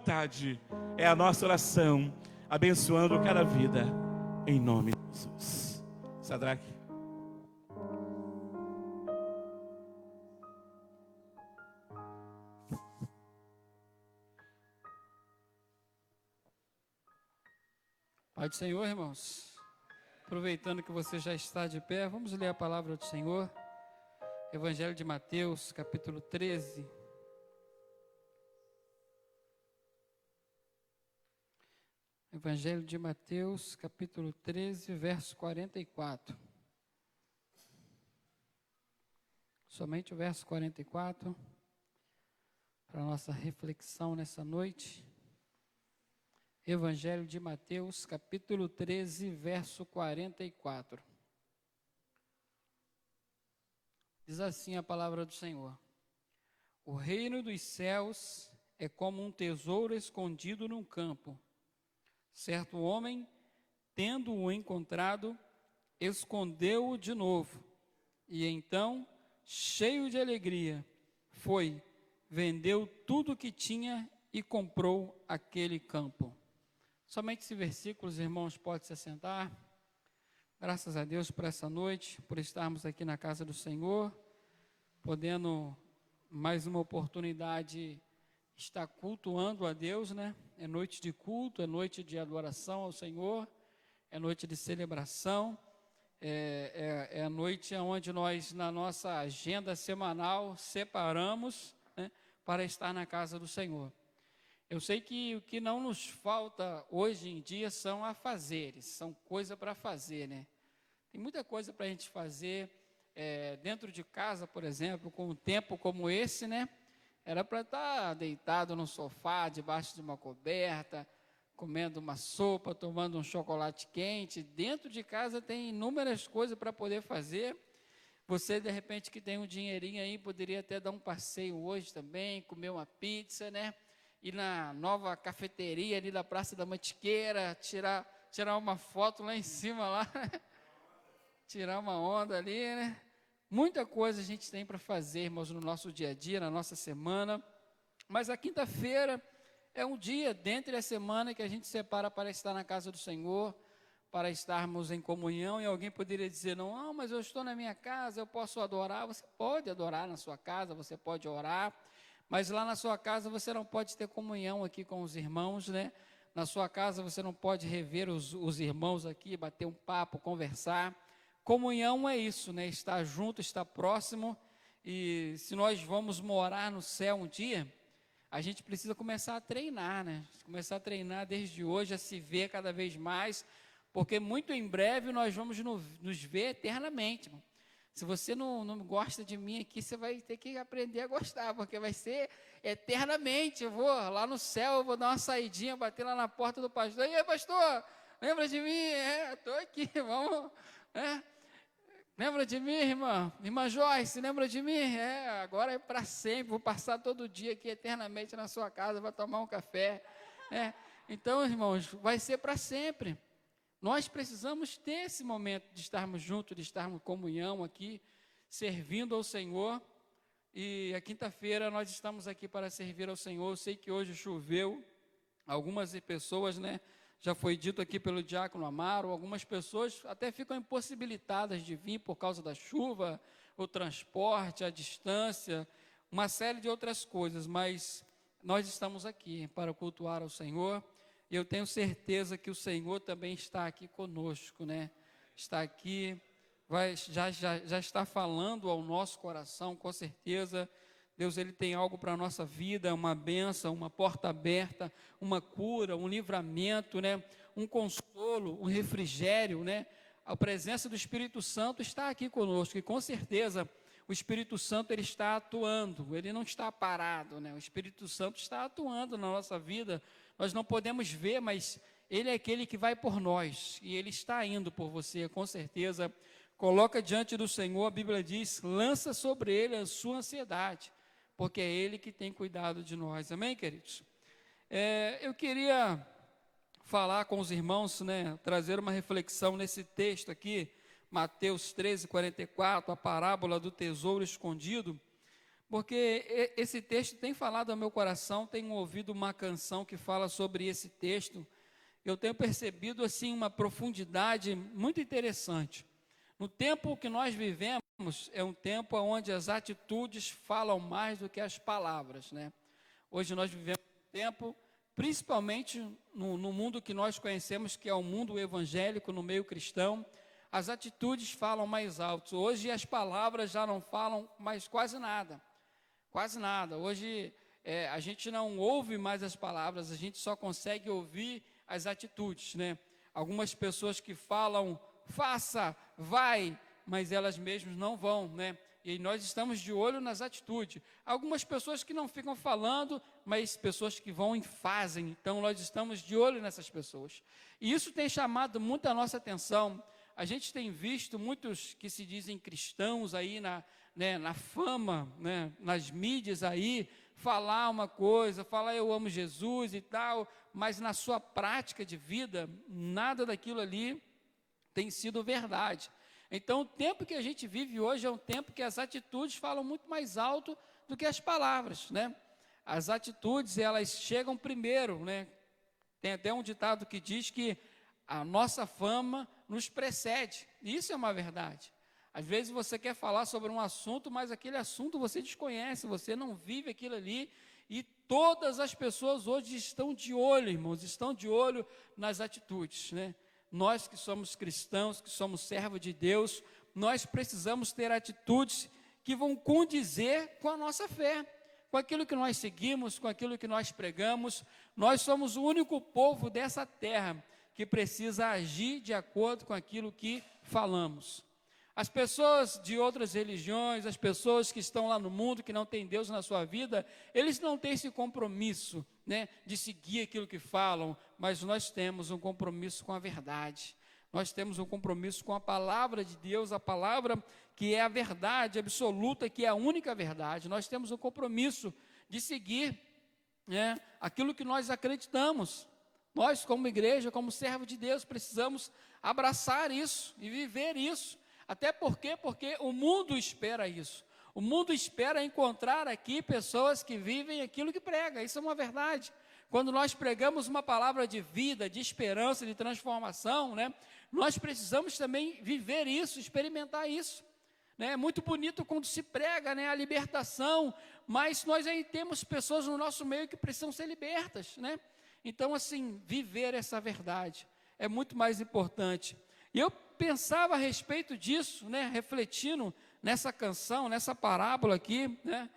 vontade, é a nossa oração, abençoando cada vida, em nome de Jesus. Sadraque. Pai do Senhor, irmãos, aproveitando que você já está de pé, vamos ler a palavra do Senhor, Evangelho de Mateus, capítulo 13. Evangelho de Mateus, capítulo 13, verso 44. Somente o verso 44, para a nossa reflexão nessa noite. Evangelho de Mateus, capítulo 13, verso 44. Diz assim a palavra do Senhor: O reino dos céus é como um tesouro escondido num campo. Certo homem, tendo-o encontrado, escondeu-o de novo. E então, cheio de alegria, foi, vendeu tudo o que tinha e comprou aquele campo. Somente esse versículo, os irmãos podem se assentar. Graças a Deus por essa noite, por estarmos aqui na casa do Senhor, podendo mais uma oportunidade estar cultuando a Deus, né? É noite de culto, é noite de adoração ao Senhor, é noite de celebração, é a noite onde nós, na nossa agenda semanal, separamos, né, para estar na casa do Senhor. Eu sei que o que não nos falta hoje em dia são afazeres, são coisas para fazer, né? Tem muita coisa para a gente fazer dentro de casa, por exemplo, com um tempo como esse, né? Era para estar deitado no sofá, debaixo de uma coberta, comendo uma sopa, tomando um chocolate quente. Dentro de casa tem inúmeras coisas para poder fazer. Você, de repente, que tem um dinheirinho aí, poderia até dar um passeio hoje também, comer uma pizza, né? Ir na nova cafeteria ali da Praça da Mantiqueira, tirar uma foto lá em cima, lá, tirar uma onda ali, né? Muita coisa a gente tem para fazer, irmãos, no nosso dia a dia, na nossa semana. Mas a quinta-feira é um dia dentre a semana que a gente separa para estar na casa do Senhor, para estarmos em comunhão. E alguém poderia dizer, não, mas eu estou na minha casa, eu posso adorar. Você pode adorar na sua casa, você pode orar. Mas lá na sua casa você não pode ter comunhão aqui com os irmãos, né? Na sua casa você não pode rever os irmãos aqui, bater um papo, conversar. Comunhão é isso, né? Estar junto, estar próximo. E se nós vamos morar no céu um dia, a gente precisa começar a treinar, né? Começar a treinar desde hoje, a se ver cada vez mais, porque muito em breve nós vamos nos ver eternamente, irmão. Se você não gosta de mim aqui, você vai ter que aprender a gostar, porque vai ser eternamente. Eu vou lá no céu, eu vou dar uma saidinha, bater lá na porta do pastor. E aí, pastor, lembra de mim? Estou aqui, vamos. Lembra de mim, irmã? Irmã Joyce, lembra de mim? Agora é para sempre, vou passar todo dia aqui eternamente na sua casa, vou tomar um café. Então, irmãos, vai ser para sempre. Nós precisamos ter esse momento de estarmos juntos, de estarmos em comunhão aqui, servindo ao Senhor. E a quinta-feira nós estamos aqui para servir ao Senhor. Eu sei que hoje choveu, algumas pessoas, né, já foi dito aqui pelo diácono Amaro, algumas pessoas até ficam impossibilitadas de vir por causa da chuva, o transporte, a distância, uma série de outras coisas, mas nós estamos aqui para cultuar ao Senhor. E eu tenho certeza que o Senhor também está aqui conosco, né? Está aqui, já está falando ao nosso coração, com certeza. Deus, Ele tem algo para a nossa vida, uma bênção, uma porta aberta, uma cura, um livramento, né? Um consolo, um refrigério, né? A presença do Espírito Santo está aqui conosco e com certeza o Espírito Santo ele está atuando, ele não está parado, né? O Espírito Santo está atuando na nossa vida. Nós não podemos ver, mas Ele é aquele que vai por nós, e Ele está indo por você, com certeza. Coloca diante do Senhor, a Bíblia diz, lança sobre Ele a sua ansiedade, porque é Ele que tem cuidado de nós, amém, queridos? Eu queria falar com os irmãos, né, trazer uma reflexão nesse texto aqui, Mateus 13, 44, a parábola do tesouro escondido, porque esse texto tem falado ao meu coração, tenho ouvido uma canção que fala sobre esse texto, eu tenho percebido assim uma profundidade muito interessante. No tempo que nós vivemos, é um tempo onde as atitudes falam mais do que as palavras, né? Hoje nós vivemos um tempo, principalmente no mundo que nós conhecemos, que é o mundo evangélico, no meio cristão, as atitudes falam mais alto. Hoje as palavras já não falam mais quase nada. Quase nada. Hoje a gente não ouve mais as palavras, a gente só consegue ouvir as atitudes, né? Algumas pessoas que falam, faça, vai, mas elas mesmas não vão, né? E nós estamos de olho nas atitudes. Algumas pessoas que não ficam falando, mas pessoas que vão e fazem. Então nós estamos de olho nessas pessoas. E isso tem chamado muito a nossa atenção. A gente tem visto muitos que se dizem cristãos aí na fama, né, nas mídias aí, falar uma coisa, falar eu amo Jesus e tal, mas na sua prática de vida, nada daquilo ali tem sido verdade. Então, o tempo que a gente vive hoje é um tempo que as atitudes falam muito mais alto do que as palavras, né? As atitudes, elas chegam primeiro, né? Tem até um ditado que diz que a nossa fama nos precede. Isso é uma verdade. Às vezes você quer falar sobre um assunto, mas aquele assunto você desconhece, você não vive aquilo ali, e todas as pessoas hoje estão de olho, irmãos, estão de olho nas atitudes, né? Nós que somos cristãos, que somos servos de Deus, nós precisamos ter atitudes que vão condizer com a nossa fé, com aquilo que nós seguimos, com aquilo que nós pregamos. Nós somos o único povo dessa terra que precisa agir de acordo com aquilo que falamos. As pessoas de outras religiões, as pessoas que estão lá no mundo, que não têm Deus na sua vida, eles não têm esse compromisso, né, de seguir aquilo que falam, mas nós temos um compromisso com a verdade. Nós temos um compromisso com a palavra de Deus, a palavra que é a verdade absoluta, que é a única verdade. Nós temos um compromisso de seguir, né, aquilo que nós acreditamos. Nós, como igreja, como servo de Deus, precisamos abraçar isso e viver isso. Até porque o mundo espera isso. O mundo espera encontrar aqui pessoas que vivem aquilo que prega. Isso é uma verdade. Quando nós pregamos uma palavra de vida, de esperança, de transformação, né, nós precisamos também viver isso, experimentar isso. Né? É muito bonito quando se prega, né, a libertação, mas nós aí temos pessoas no nosso meio que precisam ser libertas, né? Então, assim, viver essa verdade é muito mais importante. E eu pensava a respeito disso, né, refletindo nessa canção, nessa parábola aqui, né,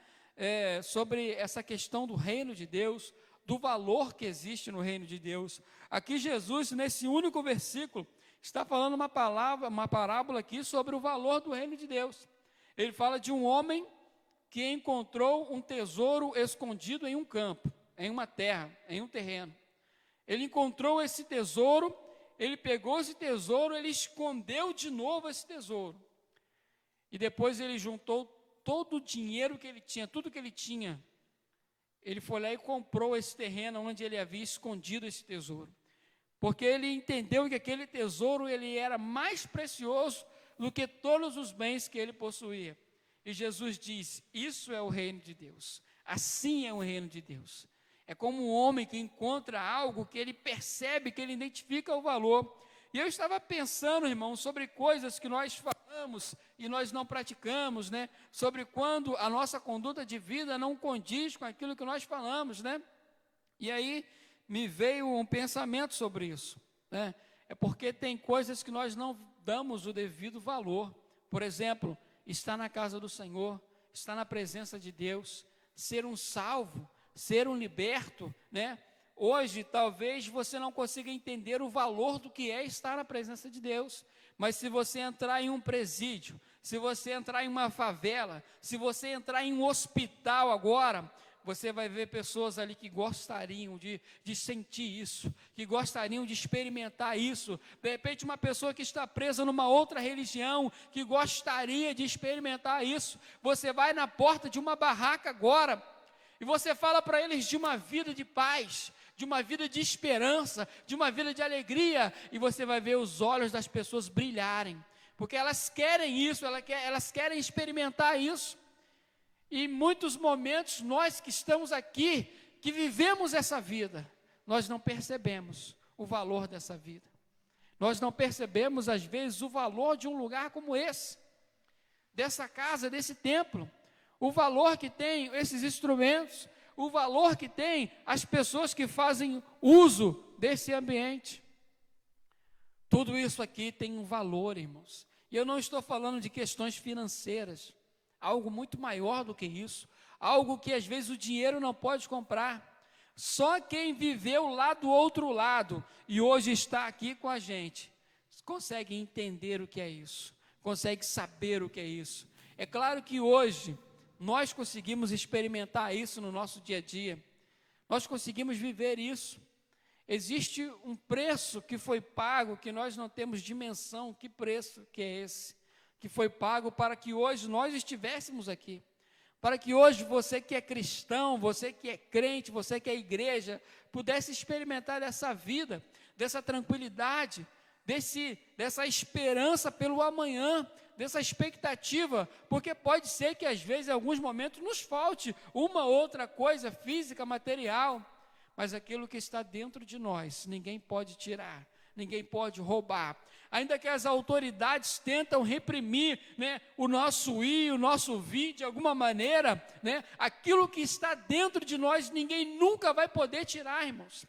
sobre essa questão do reino de Deus, do valor que existe no reino de Deus. Aqui Jesus, nesse único versículo, está falando uma parábola aqui sobre o valor do reino de Deus. Ele fala de um homem que encontrou um tesouro escondido em um campo, em uma terra, em um terreno. Ele encontrou esse tesouro, ele pegou esse tesouro, ele escondeu de novo esse tesouro. E depois ele juntou todo o dinheiro que ele tinha, tudo que ele tinha. Ele foi lá e comprou esse terreno onde ele havia escondido esse tesouro. Porque ele entendeu que aquele tesouro ele era mais precioso do que todos os bens que ele possuía. E Jesus disse, isso é o reino de Deus. Assim é o reino de Deus. É como um homem que encontra algo que ele percebe, que ele identifica o valor. E eu estava pensando, irmão, sobre coisas que nós falamos e nós não praticamos, né? Sobre quando a nossa conduta de vida não condiz com aquilo que nós falamos, né? E aí me veio um pensamento sobre isso, né? É porque tem coisas que nós não damos o devido valor. Por exemplo, estar na casa do Senhor, estar na presença de Deus, ser um salvo, ser um liberto, né? Hoje, talvez você não consiga entender o valor do que é estar na presença de Deus, mas se você entrar em um presídio, se você entrar em uma favela, se você entrar em um hospital agora, você vai ver pessoas ali que gostariam de sentir isso, que gostariam de experimentar isso. De repente, uma pessoa que está presa numa outra religião, que gostaria de experimentar isso. Você vai na porta de uma barraca agora, e você fala para eles de uma vida de paz, de uma vida de esperança, de uma vida de alegria, e você vai ver os olhos das pessoas brilharem, porque elas querem isso, elas querem experimentar isso. E em muitos momentos, nós que estamos aqui, que vivemos essa vida, nós não percebemos o valor dessa vida. Nós não percebemos, às vezes, o valor de um lugar como esse, dessa casa, desse templo, o valor que tem esses instrumentos, o valor que tem as pessoas que fazem uso desse ambiente. Tudo isso aqui tem um valor, irmãos. E eu não estou falando de questões financeiras, algo muito maior do que isso, algo que às vezes o dinheiro não pode comprar. Só quem viveu lá do outro lado e hoje está aqui com a gente, consegue entender o que é isso, consegue saber o que é isso. É claro que hoje nós conseguimos experimentar isso no nosso dia a dia, nós conseguimos viver isso. Existe um preço que foi pago, que nós não temos dimensão, que preço que é esse, que foi pago para que hoje nós estivéssemos aqui, para que hoje você que é cristão, você que é crente, você que é igreja, pudesse experimentar dessa vida, dessa tranquilidade, dessa esperança pelo amanhã, dessa expectativa, porque pode ser que às vezes em alguns momentos nos falte uma outra coisa física, material, mas aquilo que está dentro de nós, ninguém pode tirar, ninguém pode roubar. Ainda que as autoridades tentam reprimir, né, o nosso ir, o nosso vir, de alguma maneira, né, aquilo que está dentro de nós, ninguém nunca vai poder tirar, irmãos.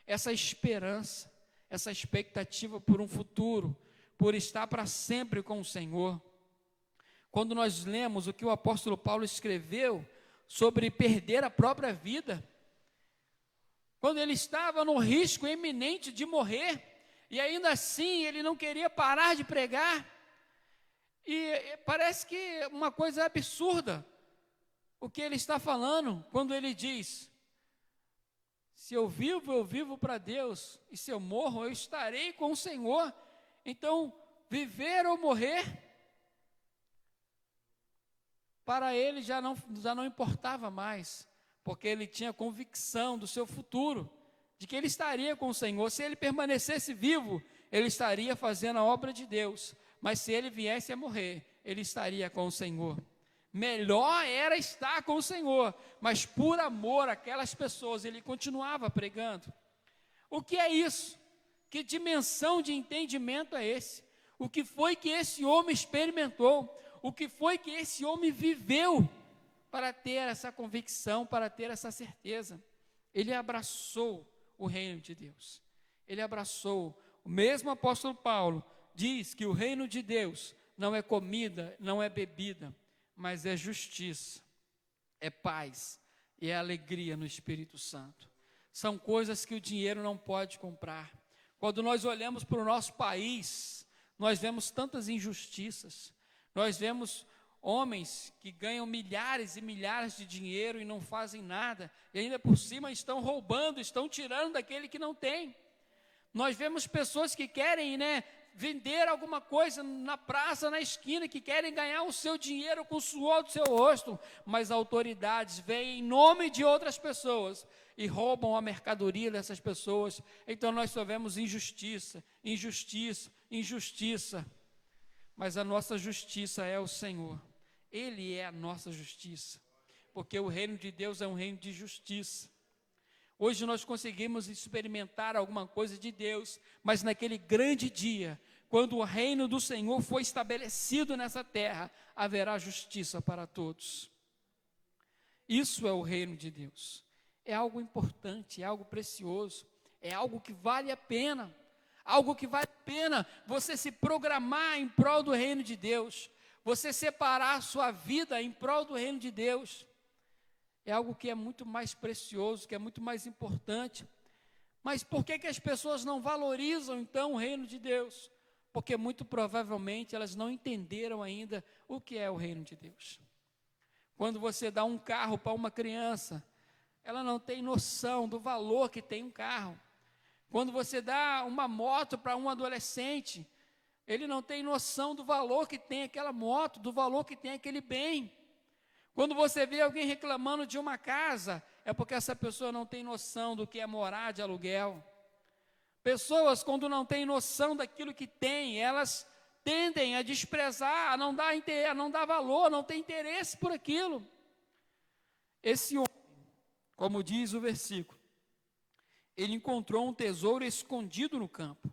Essa esperança, essa expectativa por um futuro, por estar para sempre com o Senhor. Quando nós lemos o que o apóstolo Paulo escreveu sobre perder a própria vida, quando ele estava no risco iminente de morrer, e ainda assim ele não queria parar de pregar, e parece que uma coisa absurda o que ele está falando, quando ele diz: se eu vivo para Deus, e se eu morro, eu estarei com o Senhor. Então, viver ou morrer, para ele já não importava mais, porque ele tinha convicção do seu futuro, de que ele estaria com o Senhor. Se ele permanecesse vivo, ele estaria fazendo a obra de Deus, mas se ele viesse a morrer, ele estaria com o Senhor. Melhor era estar com o Senhor, mas por amor àquelas pessoas, ele continuava pregando. O que é isso? Que dimensão de entendimento é esse? O que foi que esse homem experimentou? O que foi que esse homem viveu para ter essa convicção, para ter essa certeza? Ele abraçou o reino de Deus. Ele abraçou. O mesmo apóstolo Paulo diz que o reino de Deus não é comida, não é bebida, mas é justiça, é paz e é alegria no Espírito Santo. São coisas que o dinheiro não pode comprar. Quando nós olhamos para o nosso país, nós vemos tantas injustiças, nós vemos homens que ganham milhares e milhares de dinheiro e não fazem nada, e ainda por cima estão roubando, estão tirando daquele que não tem. Nós vemos pessoas que querem, vender alguma coisa na praça, na esquina, que querem ganhar o seu dinheiro com o suor do seu rosto, mas autoridades vêm em nome de outras pessoas e roubam a mercadoria dessas pessoas. Então nós só vemos injustiça, injustiça, injustiça, mas a nossa justiça é o Senhor. Ele é a nossa justiça, porque o reino de Deus é um reino de justiça. Hoje nós conseguimos experimentar alguma coisa de Deus, mas naquele grande dia, quando o reino do Senhor for estabelecido nessa terra, haverá justiça para todos. Isso é o reino de Deus. É algo importante, é algo precioso, é algo que vale a pena, algo que vale a pena você se programar em prol do reino de Deus, você separar a sua vida em prol do reino de Deus. É algo que é muito mais precioso, que é muito mais importante. Mas por que as pessoas não valorizam então o reino de Deus? Porque muito provavelmente elas não entenderam ainda o que é o reino de Deus. Quando você dá um carro para uma criança, ela não tem noção do valor que tem um carro. Quando você dá uma moto para um adolescente, ele não tem noção do valor que tem aquela moto, do valor que tem aquele bem. Quando você vê alguém reclamando de uma casa, é porque essa pessoa não tem noção do que é morar de aluguel. Pessoas, quando não têm noção daquilo que tem, elas tendem a desprezar, a não dar valor, não tem interesse por aquilo. Esse homem, como diz o versículo, ele encontrou um tesouro escondido no campo.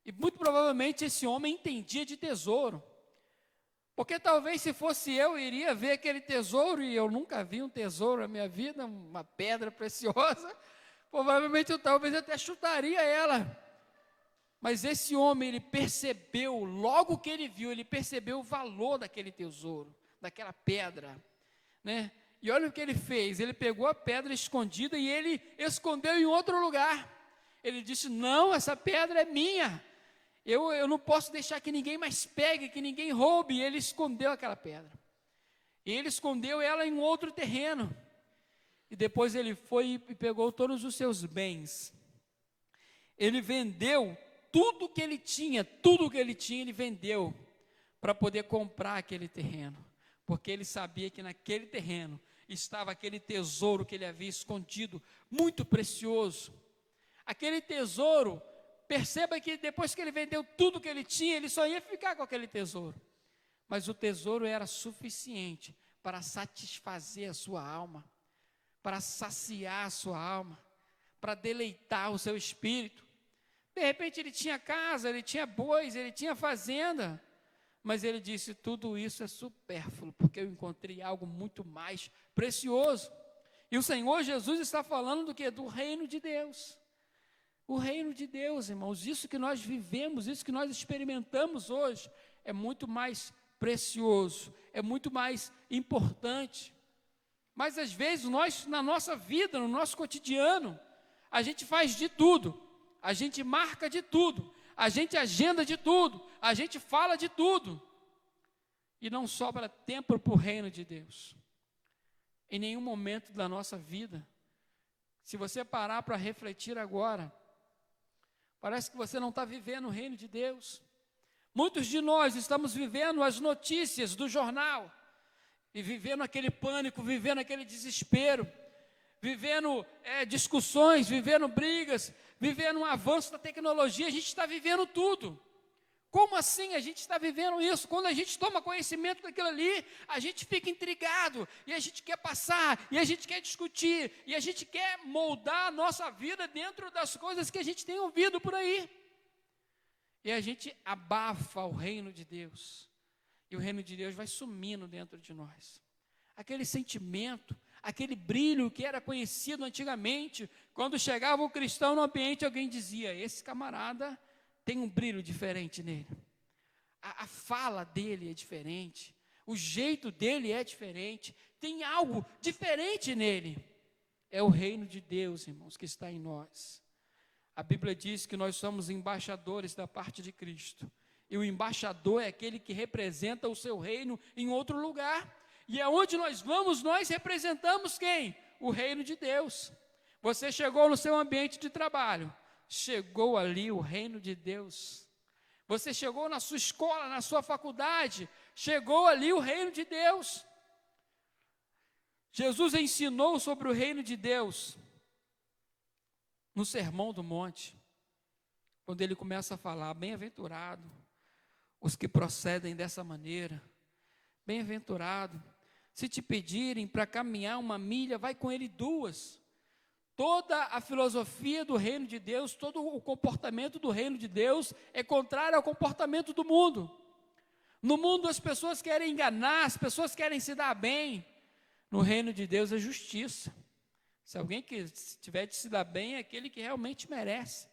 E muito provavelmente esse homem entendia de tesouro. Porque talvez se fosse eu iria ver aquele tesouro, e eu nunca vi um tesouro na minha vida, uma pedra preciosa. Provavelmente eu talvez até chutaria ela. Mas esse homem, ele percebeu, logo que ele viu, ele percebeu o valor daquele tesouro, daquela pedra, né? E olha o que ele fez, ele pegou a pedra escondida e ele escondeu em outro lugar. Ele disse, não, essa pedra é minha, eu não posso deixar que ninguém mais pegue, que ninguém roube. E ele escondeu aquela pedra, e ele escondeu ela em outro terreno, e depois ele foi e pegou todos os seus bens, ele vendeu tudo que ele tinha, ele vendeu, para poder comprar aquele terreno, porque ele sabia que naquele terreno estava aquele tesouro que ele havia escondido, muito precioso. Aquele tesouro, perceba que depois que ele vendeu tudo que ele tinha, ele só ia ficar com aquele tesouro, mas o tesouro era suficiente para satisfazer a sua alma, para saciar a sua alma, para deleitar o seu espírito. De repente ele tinha casa, ele tinha bois, ele tinha fazenda, mas ele disse, tudo isso é supérfluo, porque eu encontrei algo muito mais precioso. E o Senhor Jesus está falando do quê? Do reino de Deus. O reino de Deus, irmãos, isso que nós vivemos, isso que nós experimentamos hoje, é muito mais precioso, é muito mais importante. Mas às vezes nós, na nossa vida, no nosso cotidiano, a gente faz de tudo, a gente marca de tudo, a gente agenda de tudo, a gente fala de tudo, e não sobra tempo para o reino de Deus. Em nenhum momento da nossa vida, se você parar para refletir agora, parece que você não está vivendo o reino de Deus. Muitos de nós estamos vivendo as notícias do jornal, e vivendo aquele pânico, vivendo aquele desespero, vivendo discussões, vivendo brigas, vivendo um avanço da tecnologia. A gente está vivendo tudo. Como assim a gente está vivendo isso? Quando a gente toma conhecimento daquilo ali, a gente fica intrigado, e a gente quer passar, e a gente quer discutir, e a gente quer moldar a nossa vida dentro das coisas que a gente tem ouvido por aí. E a gente abafa o reino de Deus, e o reino de Deus vai sumindo dentro de nós. Aquele sentimento, aquele brilho que era conhecido antigamente, quando chegava o cristão no ambiente, alguém dizia, esse camarada tem um brilho diferente nele, a fala dele é diferente, o jeito dele é diferente, tem algo diferente nele. É o reino de Deus, irmãos, que está em nós. A Bíblia diz que nós somos embaixadores da parte de Cristo, e o embaixador é aquele que representa o seu reino em outro lugar, e aonde nós vamos, nós representamos quem? O reino de Deus. Você chegou no seu ambiente de trabalho, chegou ali o reino de Deus. Você chegou na sua escola, na sua faculdade, chegou ali o reino de Deus. Jesus ensinou sobre o reino de Deus no Sermão do Monte, quando ele começa a falar, bem-aventurado os que procedem dessa maneira, bem-aventurado, se te pedirem para caminhar 1 milha, vai com ele 2. Toda a filosofia do reino de Deus, todo o comportamento do reino de Deus é contrário ao comportamento do mundo. No mundo as pessoas querem enganar, as pessoas querem se dar bem. No reino de Deus é justiça. Se alguém que tiver de se dar bem, é aquele que realmente merece.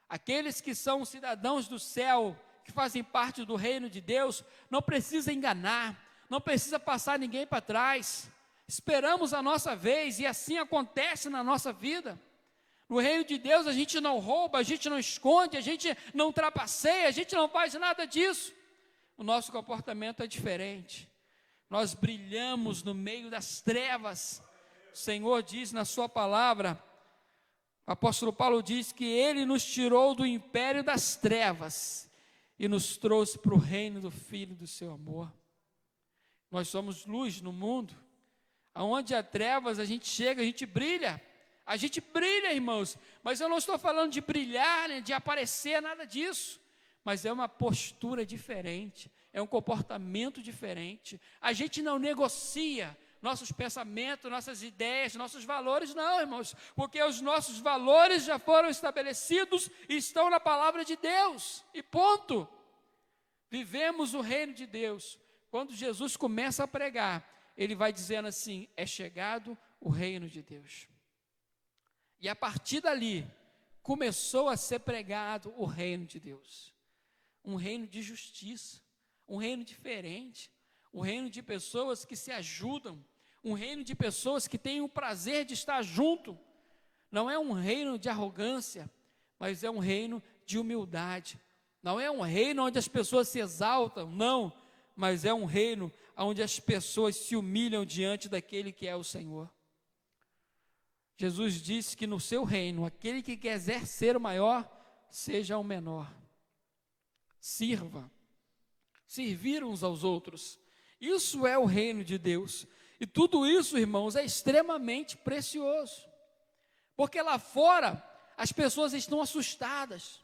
Aqueles que são cidadãos do céu, que fazem parte do reino de Deus, não precisa enganar, não precisa passar ninguém para trás. Esperamos a nossa vez, e assim acontece na nossa vida. No reino de Deus a gente não rouba, a gente não esconde, a gente não trapaceia, a gente não faz nada disso. O nosso comportamento é diferente. Nós brilhamos no meio das trevas. O Senhor diz na sua palavra, o apóstolo Paulo diz que Ele nos tirou do império das trevas e nos trouxe para o reino do Filho do seu amor. Nós somos luz no mundo. Aonde há trevas, a gente chega, a gente brilha, irmãos, mas eu não estou falando de brilhar, né, de aparecer, nada disso, mas é uma postura diferente, é um comportamento diferente. A gente não negocia nossos pensamentos, nossas ideias, nossos valores, não, irmãos, porque os nossos valores já foram estabelecidos e estão na palavra de Deus, e ponto. Vivemos o reino de Deus. Quando Jesus começa a pregar, ele vai dizendo assim: é chegado o reino de Deus. E a partir dali, começou a ser pregado o reino de Deus. Um reino de justiça, um reino diferente, um reino de pessoas que se ajudam, um reino de pessoas que têm o prazer de estar junto. Não é um reino de arrogância, mas é um reino de humildade. Não é um reino onde as pessoas se exaltam, não, mas é um reino onde as pessoas se humilham diante daquele que é o Senhor. Jesus disse que no seu reino, aquele que quiser ser o maior, seja o menor. Sirva, servir uns aos outros. Isso é o reino de Deus. E tudo isso, irmãos, é extremamente precioso. Porque lá fora, as pessoas estão assustadas.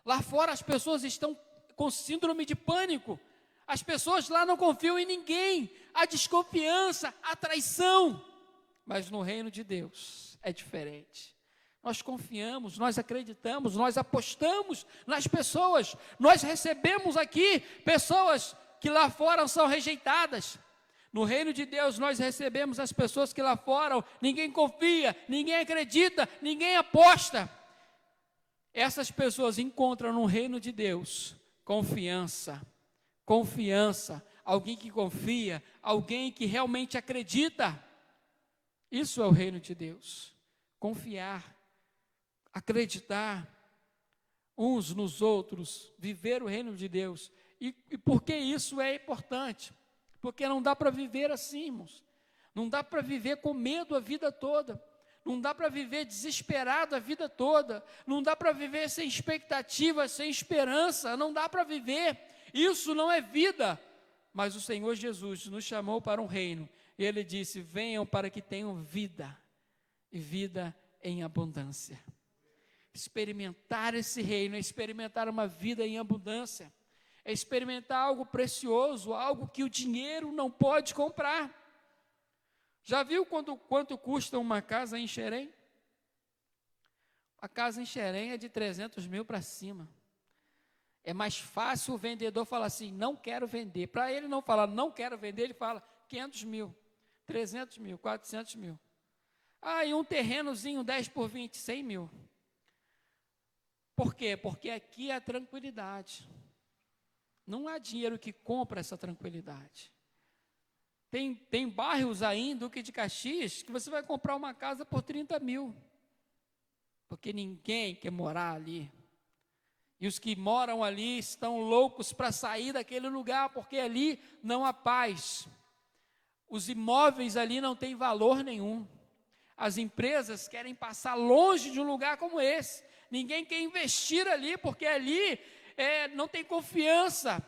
Lá fora as pessoas estão com síndrome de pânico. As pessoas lá não confiam em ninguém. Há desconfiança, há traição. Mas no reino de Deus é diferente. Nós confiamos, nós acreditamos, nós apostamos nas pessoas. Nós recebemos aqui pessoas que lá fora são rejeitadas. No reino de Deus nós recebemos as pessoas que lá fora ninguém confia, ninguém acredita, ninguém aposta. Essas pessoas encontram no reino de Deus confiança, alguém que confia, alguém que realmente acredita. Isso é o reino de Deus. Confiar, acreditar uns nos outros, viver o reino de Deus. E por que isso é importante? Porque não dá para viver assim, irmãos. Não dá para viver com medo a vida toda. Não dá para viver desesperado a vida toda. Não dá para viver sem expectativa, sem esperança. Não dá para viver. Isso não é vida. Mas o Senhor Jesus nos chamou para um reino. E Ele disse: venham para que tenham vida. E vida em abundância. Experimentar esse reino é experimentar uma vida em abundância. É experimentar algo precioso, algo que o dinheiro não pode comprar. Já viu quanto custa uma casa em Xerém? A casa em Xerém é de 300 mil para cima. É mais fácil o vendedor falar assim: não quero vender. Para ele não falar não quero vender, ele fala 500 mil, 300 mil, 400 mil. E um terrenozinho 10 por 20, 100 mil. Por quê? Porque aqui é a tranquilidade. Não há dinheiro que compra essa tranquilidade. Tem bairros aí em Duque de Caxias que você vai comprar uma casa por 30 mil. Porque ninguém quer morar ali. E os que moram ali estão loucos para sair daquele lugar, porque ali não há paz. Os imóveis ali não têm valor nenhum. As empresas querem passar longe de um lugar como esse. Ninguém quer investir ali, porque ali não tem confiança.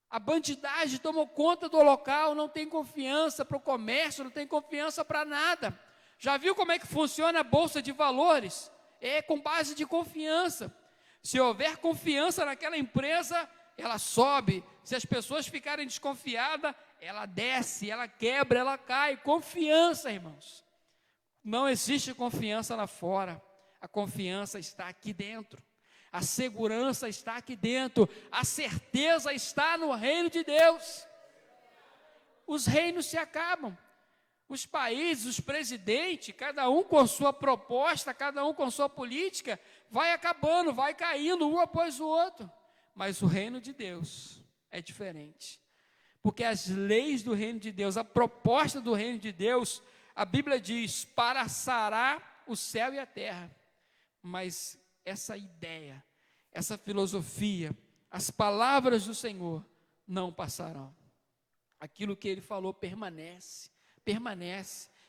A bandidagem tomou conta do local, não tem confiança para o comércio, não tem confiança para nada. Já viu como é que funciona a Bolsa de Valores? É com base de confiança. Se houver confiança naquela empresa, ela sobe. Se as pessoas ficarem desconfiadas, ela desce, ela quebra, ela cai. Confiança, irmãos. Não existe confiança lá fora. A confiança está aqui dentro. A segurança está aqui dentro. A certeza está no reino de Deus. Os reinos se acabam. Os países, os presidentes, cada um com sua proposta, cada um com sua política, vai acabando, vai caindo um após o outro. Mas o reino de Deus é diferente. Porque as leis do reino de Deus, a proposta do reino de Deus, a Bíblia diz: passará o céu e a terra. Mas essa ideia, essa filosofia, as palavras do Senhor não passarão. Aquilo que Ele falou permanece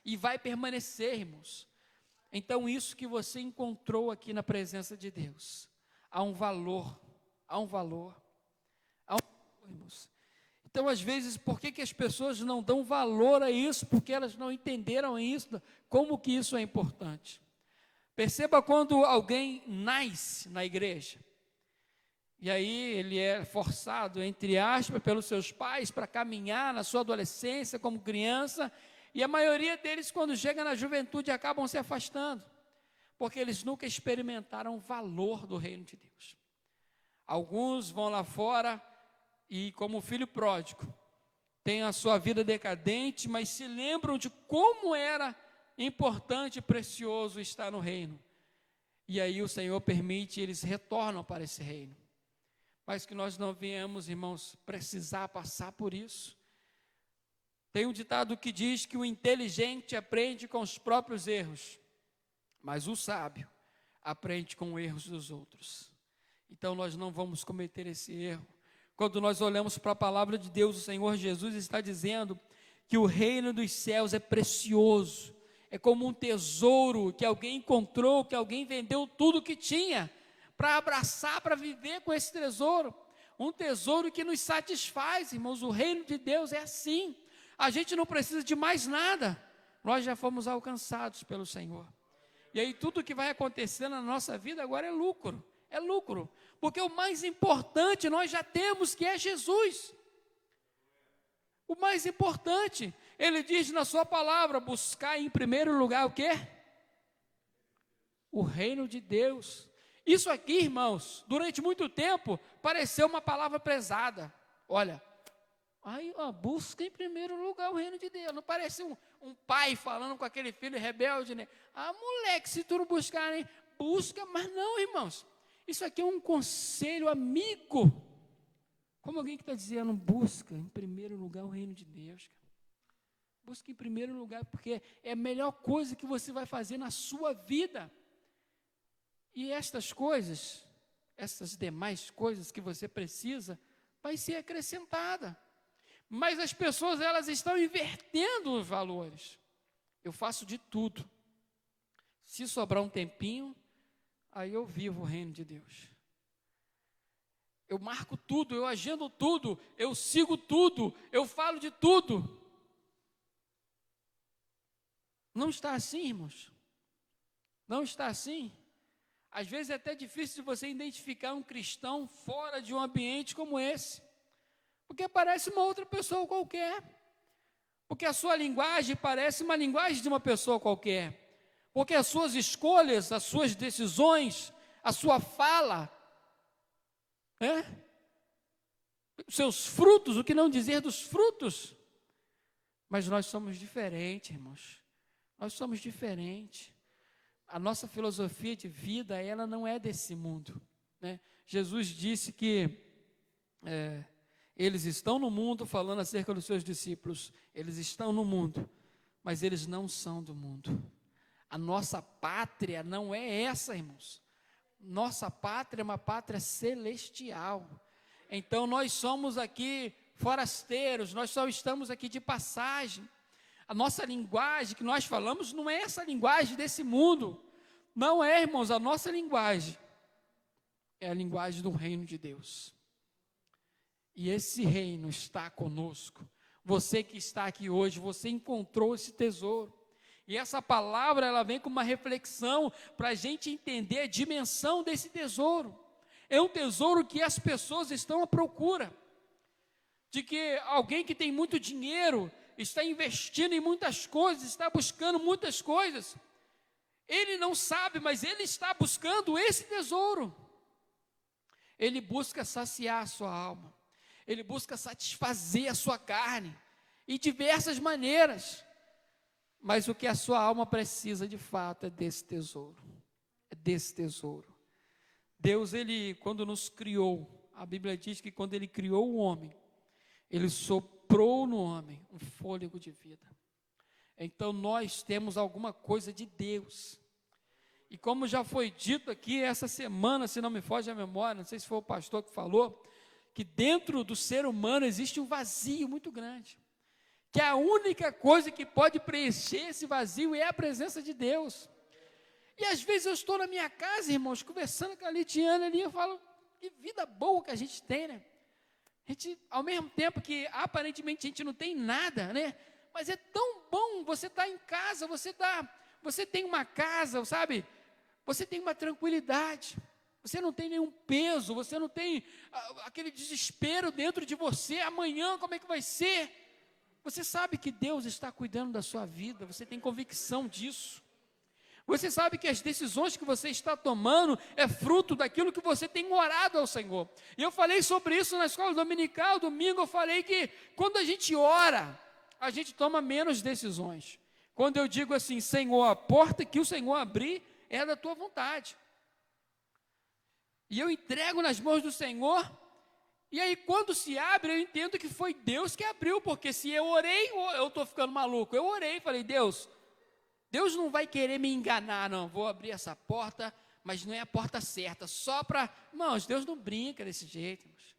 e vai permanecer, irmãos. Então isso que você encontrou aqui na presença de Deus, há um valor, irmãos. Então às vezes, por que as pessoas não dão valor a isso? Porque elas não entenderam isso, como que isso é importante. Perceba quando alguém nasce na igreja, E aí ele é forçado, entre aspas, pelos seus pais para caminhar na sua adolescência como criança, e a maioria deles, quando chega na juventude, acabam se afastando, porque eles nunca experimentaram o valor do reino de Deus. Alguns vão lá fora e, como filho pródigo, têm a sua vida decadente, mas se lembram de como era importante e precioso estar no reino. E aí o Senhor permite, eles retornam para esse reino. Mas que nós não venhamos, irmãos, precisar passar por isso. Tem um ditado que diz que o inteligente aprende com os próprios erros, mas o sábio aprende com os erros dos outros. Então nós não vamos cometer esse erro. Quando nós olhamos para a palavra de Deus, o Senhor Jesus está dizendo que o reino dos céus é precioso, é como um tesouro que alguém encontrou, que alguém vendeu tudo que tinha, para abraçar, para viver com esse tesouro, um tesouro que nos satisfaz, irmãos. O reino de Deus é assim, a gente não precisa de mais nada, nós já fomos alcançados pelo Senhor, e aí tudo que vai acontecer na nossa vida agora é lucro, porque o mais importante nós já temos, que é Jesus. O mais importante, ele diz na sua palavra: buscar em primeiro lugar o quê? O reino de Deus. Isso aqui, irmãos, durante muito tempo, pareceu uma palavra pesada. Olha, busca em primeiro lugar o reino de Deus. Não parece um pai falando com aquele filho rebelde, né? Moleque, se tu não buscar, né? Busca, mas não, irmãos. Isso aqui é um conselho amigo. Como alguém que está dizendo, busca em primeiro lugar o reino de Deus, cara. Busca em primeiro lugar, porque é a melhor coisa que você vai fazer na sua vida. E estas coisas, essas demais coisas que você precisa, vai ser acrescentada. Mas as pessoas, elas estão invertendo os valores. Eu faço de tudo. Se sobrar um tempinho, aí eu vivo o reino de Deus. Eu marco tudo, eu agendo tudo, eu sigo tudo, eu falo de tudo. Não está assim, irmãos. Não está assim. Às vezes é até difícil de você identificar um cristão fora de um ambiente como esse, porque parece uma outra pessoa qualquer, porque a sua linguagem parece uma linguagem de uma pessoa qualquer, porque as suas escolhas, as suas decisões, a sua fala, os seus frutos, o que não dizer dos frutos, mas nós somos diferentes, irmãos, nós somos diferentes. A nossa filosofia de vida, ela não é desse mundo, né? Jesus disse que eles estão no mundo, falando acerca dos seus discípulos, eles estão no mundo, mas eles não são do mundo. A nossa pátria não é essa, irmãos. Nossa pátria é uma pátria celestial. Então nós somos aqui forasteiros, nós só estamos aqui de passagem. A nossa linguagem que nós falamos não é essa linguagem desse mundo. Não é, irmãos, a nossa linguagem é a linguagem do reino de Deus. E esse reino está conosco. Você que está aqui hoje, você encontrou esse tesouro. E essa palavra, ela vem com uma reflexão para a gente entender a dimensão desse tesouro. É um tesouro que as pessoas estão à procura. De que alguém que tem muito dinheiro está investindo em muitas coisas, está buscando muitas coisas. Ele não sabe, mas ele está buscando esse tesouro. Ele busca saciar a sua alma. Ele busca satisfazer a sua carne em diversas maneiras. Mas o que a sua alma precisa de fato é desse tesouro. É desse tesouro. Deus, ele, quando nos criou, a Bíblia diz que quando ele criou o homem, ele soprou no homem um fôlego de vida. Então nós temos alguma coisa de Deus. E como já foi dito aqui essa semana, se não me foge a memória, não sei se foi o pastor que falou, que dentro do ser humano existe um vazio muito grande. Que a única coisa que pode preencher esse vazio é a presença de Deus. E às vezes eu estou na minha casa, irmãos, conversando com a Litiana ali, eu falo, que vida boa que a gente tem, né? A gente, ao mesmo tempo que aparentemente a gente não tem nada, né? Mas é tão bom você estar em casa, você tem uma casa, sabe? Você tem uma tranquilidade. Você não tem nenhum peso, você não tem aquele desespero dentro de você, amanhã como é que vai ser? Você sabe que Deus está cuidando da sua vida, você tem convicção disso. Você sabe que as decisões que você está tomando é fruto daquilo que você tem orado ao Senhor. E eu falei sobre isso na escola dominical, domingo eu falei que quando a gente ora, a gente toma menos decisões. Quando eu digo assim, Senhor, a porta que o Senhor abrir é da tua vontade. E eu entrego nas mãos do Senhor, e aí quando se abre, eu entendo que foi Deus que abriu, porque se eu orei, eu estou ficando maluco. Eu orei, falei, Deus não vai querer me enganar, não, vou abrir essa porta, mas não é a porta certa, só para... Irmãos, Deus não brinca desse jeito, irmãos.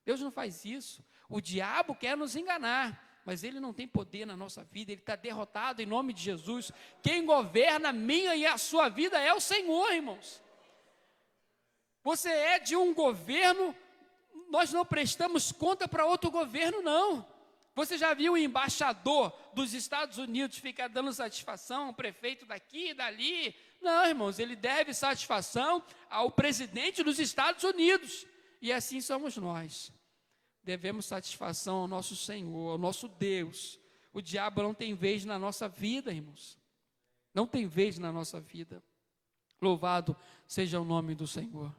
Deus não faz isso. O diabo quer nos enganar, mas ele não tem poder na nossa vida, ele está derrotado em nome de Jesus. Quem governa a minha e a sua vida é o Senhor, irmãos. Você é de um governo, nós não prestamos conta para outro governo, não. Você já viu o embaixador dos Estados Unidos ficar dando satisfação ao prefeito daqui e dali? Não, irmãos, ele deve satisfação ao presidente dos Estados Unidos. E assim somos nós. Devemos satisfação ao nosso Senhor, ao nosso Deus. O diabo não tem vez na nossa vida, irmãos. Não tem vez na nossa vida. Louvado seja o nome do Senhor.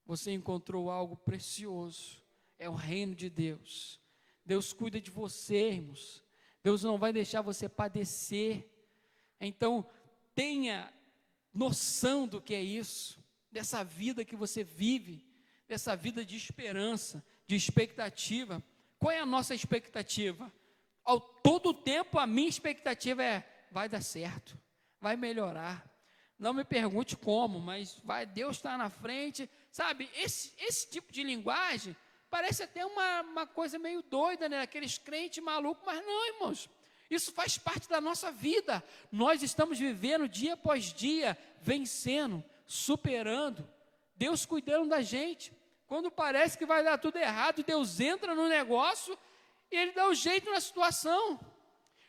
Você encontrou algo precioso, é o reino de Deus. Deus cuida de você, irmãos. Deus não vai deixar você padecer. Então, tenha noção do que é isso, dessa vida que você vive, dessa vida de esperança, de expectativa. Qual é a nossa expectativa? Ao todo tempo, a minha expectativa é, vai dar certo, vai melhorar. Não me pergunte como, mas Deus está na frente. Sabe, esse tipo de linguagem parece até uma coisa meio doida, né? Aqueles crentes malucos, mas não, irmãos. Isso faz parte da nossa vida. Nós estamos vivendo dia após dia, vencendo, superando. Deus cuidando da gente. Quando parece que vai dar tudo errado, Deus entra no negócio e Ele dá um jeito na situação.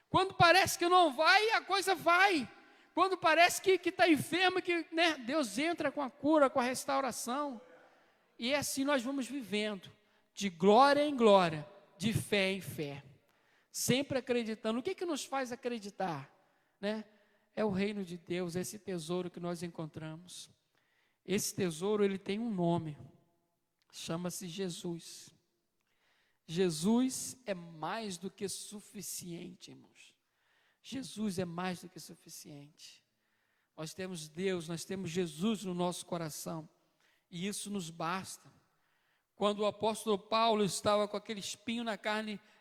Quando parece que não vai, a coisa vai. Quando parece que está enfermo, né, Deus entra com a cura, com a restauração. E assim nós vamos vivendo, de glória em glória, de fé em fé. Sempre acreditando. O que nos faz acreditar? Né? É o reino de Deus, esse tesouro que nós encontramos. Esse tesouro, ele tem um nome. Chama-se Jesus. Jesus é mais do que suficiente, irmãos. Jesus é mais do que suficiente. Nós temos Deus, nós temos Jesus no nosso coração, e isso nos basta. Quando o apóstolo Paulo estava com aquele espinho na carne,